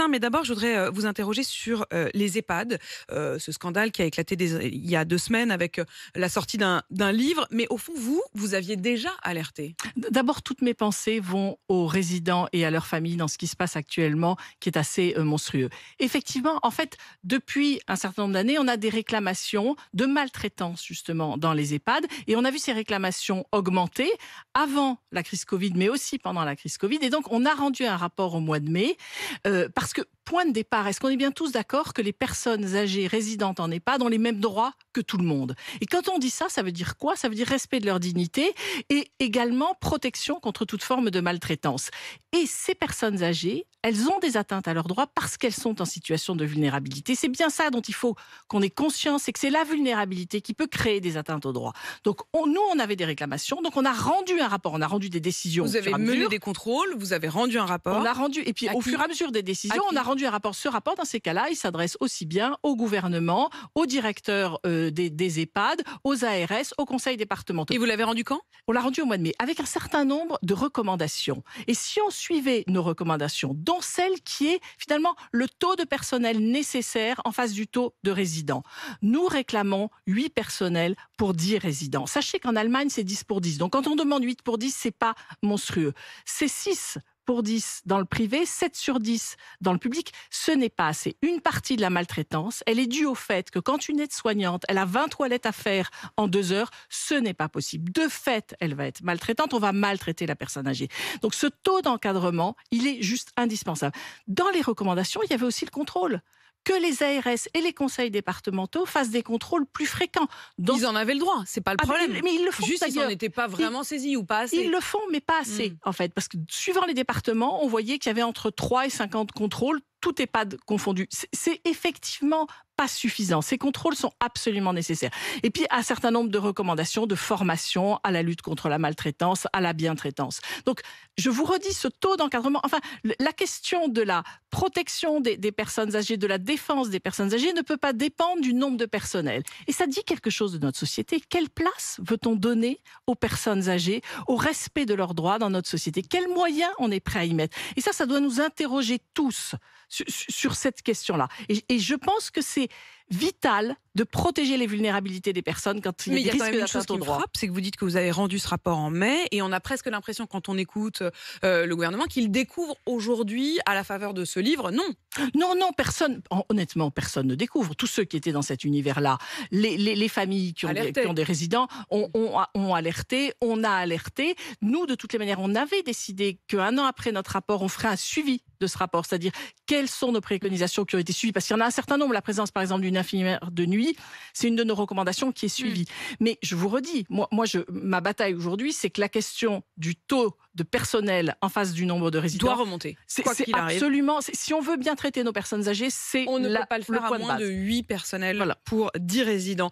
matin. Mais d'abord, je voudrais vous interroger sur les EHPAD, ce scandale qui a éclaté il y a 2 semaines avec la sortie d'un livre. Mais au fond, vous aviez déjà alerté. D'abord, toutes mes pensées vont aux résidents et à leurs familles dans ce qui se passe actuellement, qui est assez monstrueux. Effectivement, en fait, depuis un certain nombre d'années, on a des réclamations de maltraitance, justement, dans les EHPAD. Et on a vu ces réclamations augmenter avant la crise Covid, mais aussi pendant la crise Covid. Et donc, on a rendu un rapport au mois de mai, parce que, point de départ, est-ce qu'on est bien tous d'accord que les personnes âgées résidentes en EHPAD ont les mêmes droits que tout le monde? Et quand on dit ça, ça veut dire quoi? Ça veut dire respect de leur dignité et également protection contre toute forme de maltraitance. Et ces personnes âgées, elles ont des atteintes à leurs droits parce qu'elles sont en situation de vulnérabilité. C'est bien ça dont il faut qu'on ait conscience, c'est que c'est la vulnérabilité qui peut créer des atteintes aux droits. Donc nous, on avait des réclamations, donc on a rendu un rapport, on a rendu des décisions. Vous avez mené des contrôles, vous avez rendu un rapport. On a rendu, et puis au fur et à mesure des décisions, on a rendu un rapport. Ce rapport, dans ces cas-là, il s'adresse aussi bien au gouvernement, aux directeurs des EHPAD, aux ARS, aux conseils départementaux. Et vous l'avez rendu quand? On l'a rendu au mois de mai, avec un certain nombre de recommandations. Et si on suivait nos recommandations, dont celle qui est finalement le taux de personnel nécessaire en face du taux de résidents, nous réclamons 8 personnels pour 10 résidents. Sachez qu'en Allemagne, c'est 10 pour 10. Donc quand on demande 8 pour 10, c'est pas monstrueux. C'est 6 pour 10 dans le privé, 7 sur 10 dans le public, ce n'est pas assez. Une partie de la maltraitance, elle est due au fait que quand une aide-soignante, elle a 20 toilettes à faire en 2 heures, ce n'est pas possible. De fait, elle va être maltraitante, on va maltraiter la personne âgée. Donc ce taux d'encadrement, il est juste indispensable. Dans les recommandations, il y avait aussi le contrôle. Que les ARS et les conseils départementaux fassent des contrôles plus fréquents. Ils en avaient le droit, c'est pas le problème. Mais ils le font. Juste, ils n'en étaient pas vraiment saisis ou pas assez. Ils le font, mais pas assez, en fait. Parce que suivant les départements, on voyait qu'il y avait entre 3 et 50 contrôles, tout EHPAD confondu. C'est effectivement pas suffisant. Ces contrôles sont absolument nécessaires. Et puis, un certain nombre de recommandations de formation à la lutte contre la maltraitance, à la bientraitance. Donc, je vous redis, ce taux d'encadrement, enfin, la question de la protection des personnes âgées, de la défense des personnes âgées ne peut pas dépendre du nombre de personnel. Et ça dit quelque chose de notre société. Quelle place veut-on donner aux personnes âgées, au respect de leurs droits dans notre société? Quels moyens on est prêt à y mettre? Et ça doit nous interroger tous sur cette question-là. Et je pense que c'est vital de protéger les vulnérabilités des personnes quand il y a des risques d'atteinte aux droits. C'est que vous dites que vous avez rendu ce rapport en mai et on a presque l'impression, quand on écoute le gouvernement, qu'il découvre aujourd'hui, à la faveur de ce livre. Non. Non, personne, honnêtement, personne ne découvre. Tous ceux qui étaient dans cet univers-là, les familles qui ont des résidents ont alerté, on a alerté. Nous, de toutes les manières, on avait décidé qu'un an après notre rapport, on ferait un suivi de ce rapport, c'est-à-dire quelles sont nos préconisations qui ont été suivies, parce qu'il y en a un certain nombre. La présence, par exemple, d'une infirmière de nuit, c'est une de nos recommandations qui est suivie. Mais je vous redis, ma bataille aujourd'hui, c'est que la question du taux de personnel en face du nombre de résidents doit remonter. C'est absolument. Si on veut bien traiter nos personnes âgées, on ne peut pas le faire à moins de 8 personnels pour 10 résidents.